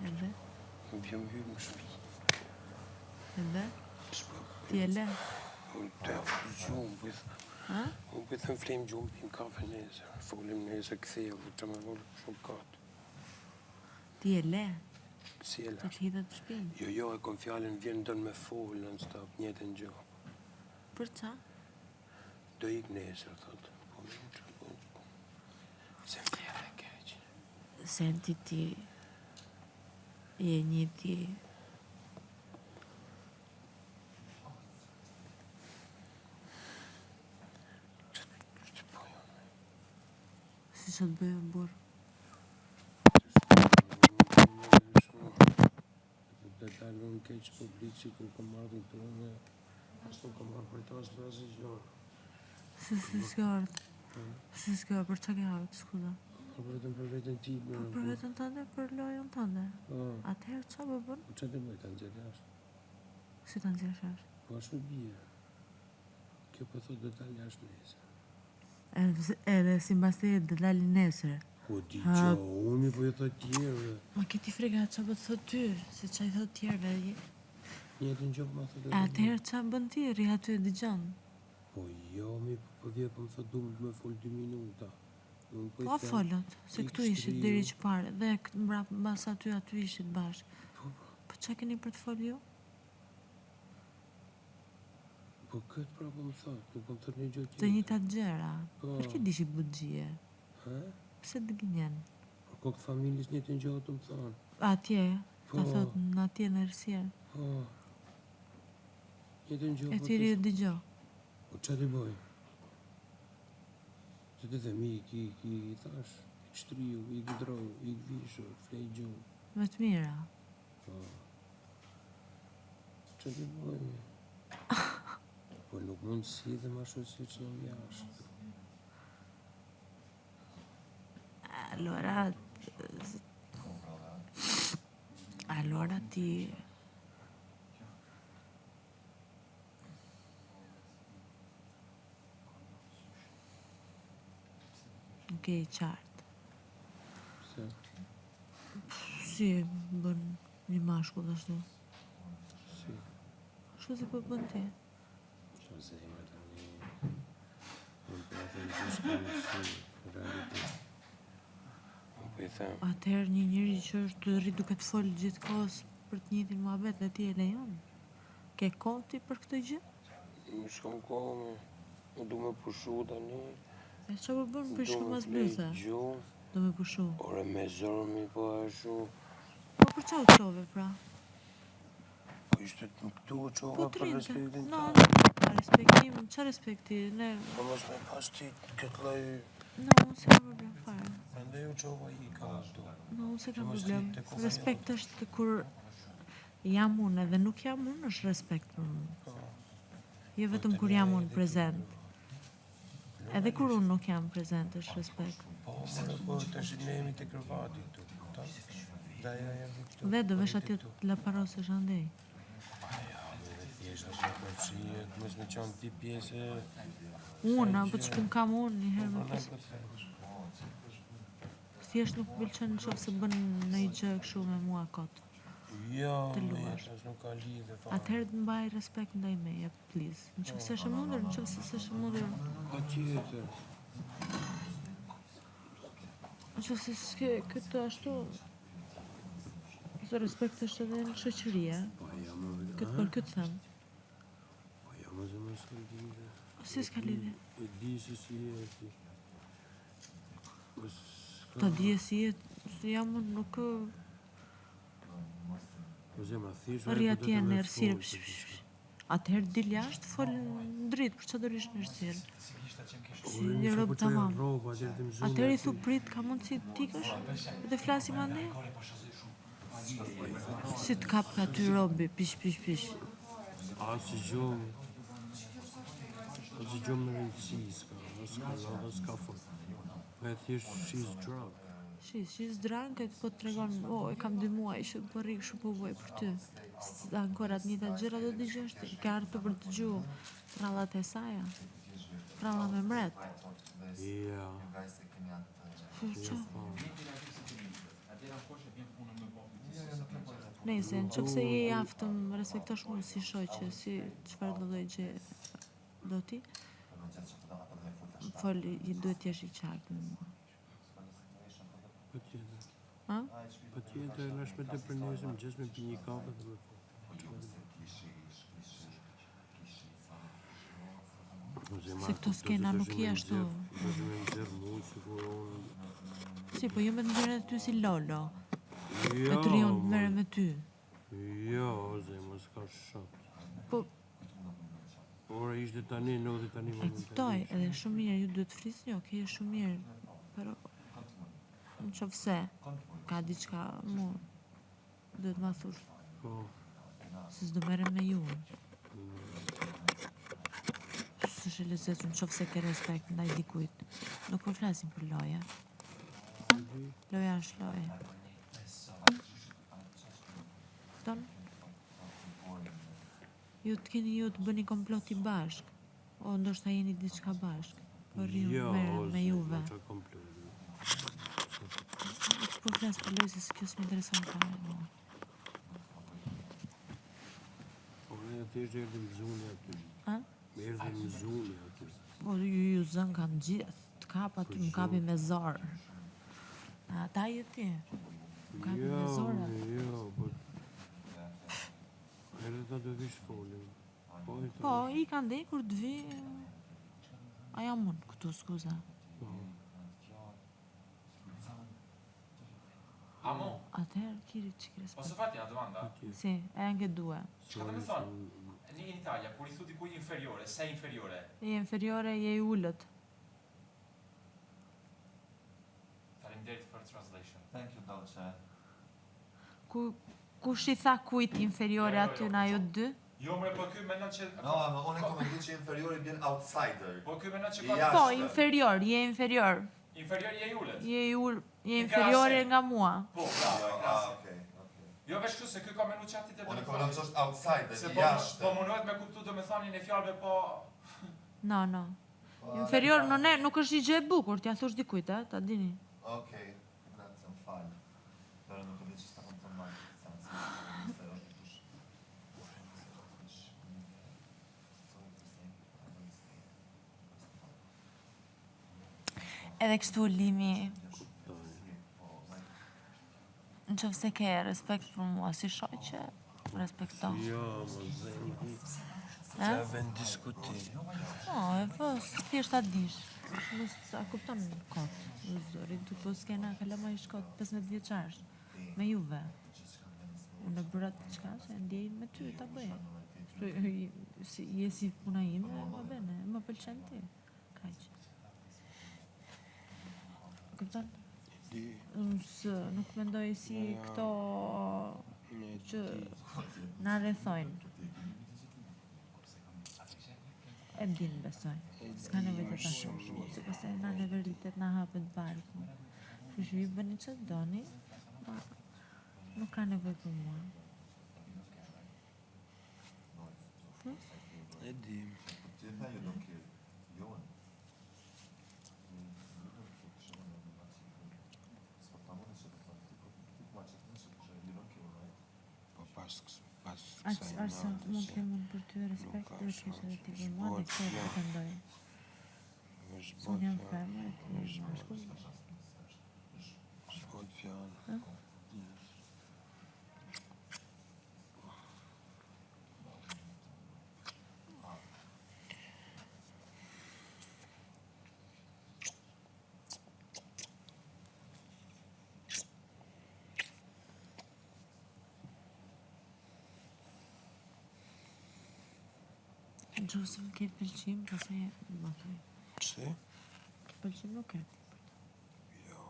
Edhe? Më bjem hyrë në shtëpi. Edhe? Ti e le? Të gjumë, unë për thëmë flemë gjumë, pim kafe nesër, folim nesër, këthejë, të me volë shumë katë. Ti e le? Si e le? Të t'hidhe të shpinë? Jo, e kom fjallën, vjen dënë me folë, në stop, njëtën gjë. Për qa? Do ik nesër, thotë. Po me në që, po. Se më tjera e keqë. Senti ti je një ti Që po jo? si që të bëjë burë. Dhe dalë në keqë publik që kur kom ardhë të unë, ashtu kom ardhë për ta së rrasë gjërë. Si s'ka ardhë? Si s'ka, për që ke ardhë, s'kuda? Vetëm për vetën ti. Për vetën tënde, për lojën tënde. Atëherë qa bë bën? Po që të bëjë të nxjerë jashtë? Si të nxjerë jashtë? Po ashtu bje. Kjo po thot dhe dalë jashtë nesër. Edhe si mbas të jetë dhe dalë nesër. Po di që, unë po e thot tjerë. Ma këti frega qa bë të thot ty, si qa i thot tjerë. Njëtë në gjopë ma thot e atëherë qa bën ti, rri aty dë gjanë? Po jo, po vje po më thot du me fol 2 minuta. Po folët, se këtu ishit deri që pare, dhe mbas aty ishit bashkë. Po qa keni për të folë ju? Po këtë pra po më thot, nuk po më thot një gjë tjetër. Të njëta gjera, për këtë dishi bëgjie? Pse të gënjen? Po këtë familjes një të një gjë të më thonë. Atje, ta thot në atje në rësjerë. Po, një të një gjë. E tiri e dëgjo. Po që të bëj? Të të themi, i thash, i qëtriu, i gëdrou, i gëvishu, flej gjumë. Me të mira. Po. Që të bëjmë? Po nuk mund si dhe ma shumë si që jam jashtë. Allora ti... Nuk e i qartë. Pse? Si bën një mashkull ashtu? Si? Ashtu si po bën ti? Qa zemër të një... Unë për atë në gjishkë si realitet. Unë për i them. Atëherë një njëri që është rrit duke të folë gjithë kohës për të njëjtin muhabet dhe ti e lejon? Ke kohë ti për këtë gjë? Më shkam kohë me... Më du me pushu të një... E që po bën për shumë mas bluse? Do me pushu? Ore me zormi po ashu. Po për qa u qove pra? Po ishte të këtu u qova për respektin ta. Pa respektim, qa respekti? Po mos me pas ti këtë loj... Unë se ka problem fare. Ndaj u qova i ka këtu. Unë se ka problem. Respekt është kur jam unë edhe nuk jam unë është respekt për unë. Jo vetëm kur jam unë prezent. Edhe kur unë nuk jam prezent është respekt. Po, po, të është ne jemi të kërvati këtu, këta? Dhe ja jemi këtu. Dhe do vesh atje të laparosësh andej. Ja, dhe thjesht është në përfshije, të mos me qanë ti pjesë... Unë, apo që pun kam unë një herë me pjesë. Thjesht nuk pëlqen në qofë se bën në i gjë këshu me mua kotë. Jo, as nuk ka lidhe fare. Atëherë të mbaj respekt ndaj meje, please. Në qofë se shë mundur, në qofë se shë mundur. Pa tjetër. Në qofë se s'ke këtë ashtu, se respekt është edhe në shoqëria. Këtë për këtë thëmë. Po ja, më zë më s'ka lidhe. Si s'ka lidhe? E di se si e ti. Ta di e si e, se jam unë nuk... Rri atje në ersirë. Atëherë dil jashtë, folë në dritë, për që do rish në ersirë? Si një robë të mamë. Atëherë i thu prit, ka mundë si t'ikësh, dhe flasim ande? Si t'kap ka ty robi, pish. A si gjumë. A si gjumë në rëndësi, s'ka folë. Me thjesht, she's drunk. She's drunk, e të po të tregon, e kam 2 muaj, shumë po rikë, shumë po voj për ty. Ankor atë një të gjëra do t'i gjështi, ka artë për të gju, trallat e saja, tralla me mret. Ja. Që? Nëse nëse je i aftëm, respektosh mua si shoqe, si çfarë do lloj gjë do ti. Fol, duhet të jesh i qartë me mua. Patjetër. Ha? Patjetër, lash me të për nesër, mëngjes me pi një kafe dhe me Se këto skena nuk i ashtu. Si, po jo me të ngjyrën e ty si Lolo. Me të rion të mere me ty. Jo, zemër, s'ka shok. Po, Ora ishte tani, në dhe tani e kuptoj, edhe shumë mirë, ju duhet të flisni, okej, shumë mirë. Pero, në qofse, ka diçka mu, duhet ma thush. Po, Se s'do merrem me ju. S'është e lezetshëm nëse ke respekt ndaj dikujt. Nuk po flasim për loja. Loja është loja. Kupton? Ju të bëni komploti bashk. O ndoshta jeni diçka bashk. Po rriu merrem me juve. Jo, komplot. Po flas për lojë se kjo s'më intereson fare mua. Ora thjesht erdhi në zunë aty. Ha? Erdhi në zunë aty. Po ju zën kanë gjithë. Të kap aty, më kapi me zor. Ata je ti. Më kapi me zor. Jo, po. Edhe ta do vish folin. Po, i kanë dhej kur të vi. A jam unë këtu, skuza. Amo, Atëherë, kiri që kire posso farti una domanda? Si, e anche due. Çka do të thonë? In Italia, kur i thu dikujt inferiore, sei inferiore. Je inferiore, je i ullët. Faleminderit për translation. Thank you, Dolce. Kush i tha kujt inferiore aty në ajo dy? Jo, mre, po ky mendon që No, ma unë kam menduar që inferiori bjen outsider. po ky mendon që Ja. ka Po, inferior, je inferior. inferior je i ulët. Je inferiore nga mua. Po, bravo, krasi. Okej. Jo veç kështu se ky ka menduar çati te Unë kam menduar që është outsider, Se i po jashtë. mundohet me kuptu domethënien e fjalëve po No. Inferior nuk është i gjë e bukur, t'ja thosh dikujt, ta dini. Okej, grazie, më fal. Però nuk e di që sta konton më. Edhe kështu limi, në qoftë se ke respekt për mua si shoqe, respekto. Jo, më zeni. E? Vend diskutim. Po, thjesht ta dish. Mos ta kupton kot. Zori, tu po skena kalama i shkot 15 vjeçarsh me juve. Unë bëra diçka se ndjej me ty ta bëj. Si je si puna ime, va bene, më pëlqen ti. Kaq. Kupton? Nuk mendoj si këto që na rrethojnë. E din besoj. S'ka nevojë të ta shoh. Sepse na në veritet na hapet barku. Kështu që ju bëni çfarë doni. Nuk ka nevojë për mua. E di. Ti tha ju don't care. Jo. Po pas Arse mund të kem për ty respekt, dhe të kishe edhe ti për mua, dhe këtë e pretendoj. Unë jam femër, e ti je mashkull. S'pot fjalë. Gjusë më ketë pëlqim, pasaj më thuj. Pse? Pëlqim nuk e. Jo.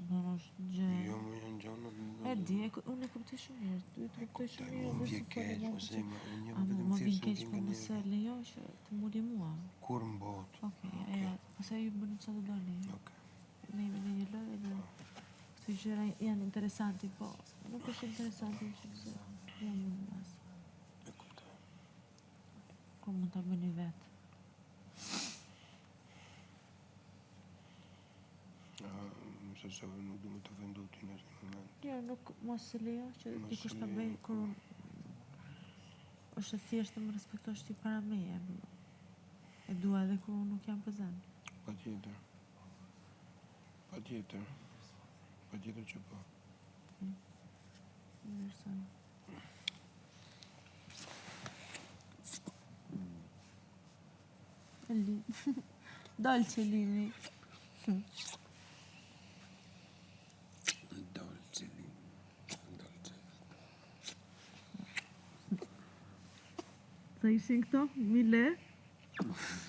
Në është gjë... Jo, më janë gjona. E di, unë e kuptoj shumë mirë. Ty të kuptoj shumë mirë. Më vje keq, ose unë jam vetëm Më vjen thjesht keq, po mëse lejo që të muri mua. kur në botë. Okej, ajo, pasaj ju bëni çfarë do doni. Okej. Ne jemi në një lojë dhe këto gjëra janë interesanti, po nuk është interesanti që se jam në mas. E kuptoj. Ku mund ta bëni vetë. Se se nuk du me të vendu ti në asnjë moment. Jo, nuk mos e lejo që dikush ta bëj kur është e thjesht të më respektosh ti para meje. E dua edhe kur unë nuk jam prezent. Patjetër. Patjetër që po. Mirëson. Li. Dolce limi. Dolce. Sa ishin këto? 1000 le?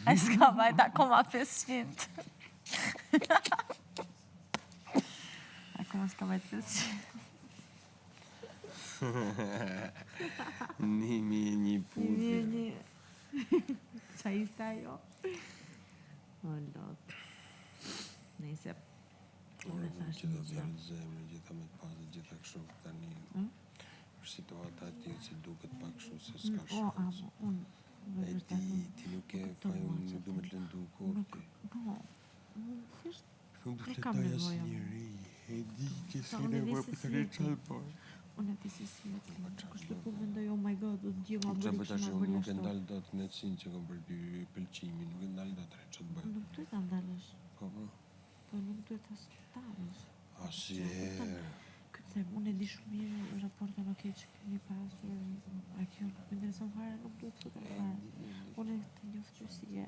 A s'ka vajta akoma 500. Akoma s'ka vajt 500. Një puthi. Qa ishte ajo? O lot. Nëjse. Unë që do vjerë zemrë, gjitha me të pasë, gjitha kështu tani. Për situata ati që duket pak kështu se s'ka shkëtë. E ti nuk e faj, unë nuk du me të lëndu korti. Thjesht Nuk du të kam taj nevojë. asë njëri. E di që si unë e di nevoj se për të si rejtë jeti. qalë bërë. unë e di se si jeti. Kështu ku mendoj, oh my god, do të gjë ma Qa bëri për që tash ma unë bëri nuk e ashtu. ndalë do të necin që kom për pëlqimi, nuk e ndalë do të rejtë që të bëjë. Nuk duhet ta ndalësh. Po, Po nuk duhet ta dalësh. asjerë. Këtë them, unë e di shumë mirë raportin ok që keni pasur, a kjo nuk më intereson fare, nuk duhet të futem fare. Unë e të njoft që si je,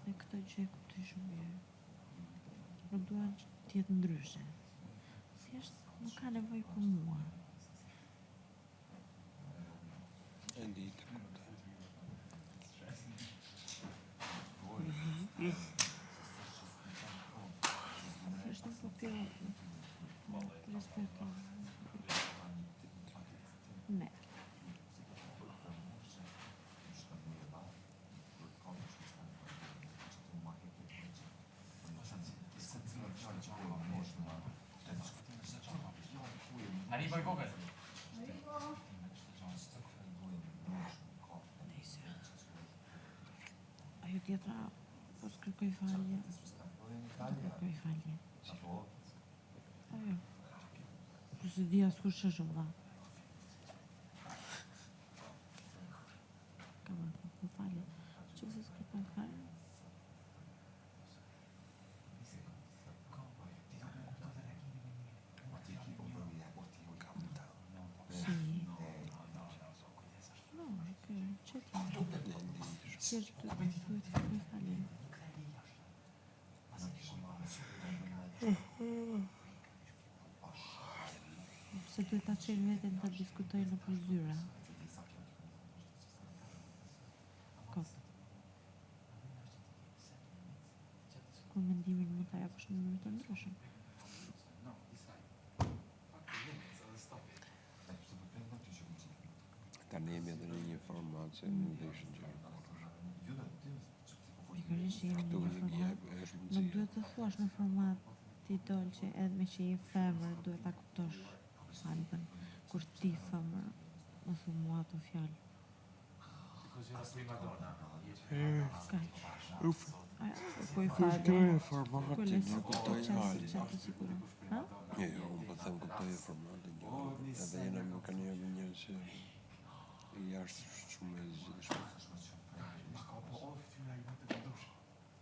e këtë gjë e kuptoj shumë mirë. Nuk duan që t'jetë ndryshe. Thjesht nuk ka nevojë për mua. E di të kuptoj. Thjesht nuk po pjo respekto. Ne. Arrivo il Google. Ajo tjetra, po s'kërkoj falje. Kërkoj falje. Ajo. Po se di as kush është valla. Kam po falje. Që se s'kërkoj falje. Si. No, ok, që ti? Thjesht duhet të kërkoj falje. Se duhet ta qenë veten ta diskutoj në përzyra. Kot. Ku mendimin mund ta japësh në mënyrë të ndryshme. Tani jemi edhe në një format se nuk dhe ishë gjë. Pikërisht jemi Këtu në një nuk format. jep, është Nuk mundësia. duhet të thuash në format ti dolçe edhe me që je femër, duhet ta kuptosh Albën. Kur ti femër, më thu mua ato fjalë. Così la prima donna. Kaq. Uf, Po i kjo falje. e formatin, Quelle nuk kuptoj halin. 100% sicuro. Ha? Jo, unë po them kuptoj e formatin. Edhe jena më kanë një njerëz që jashtë shumë e zgjidhshme.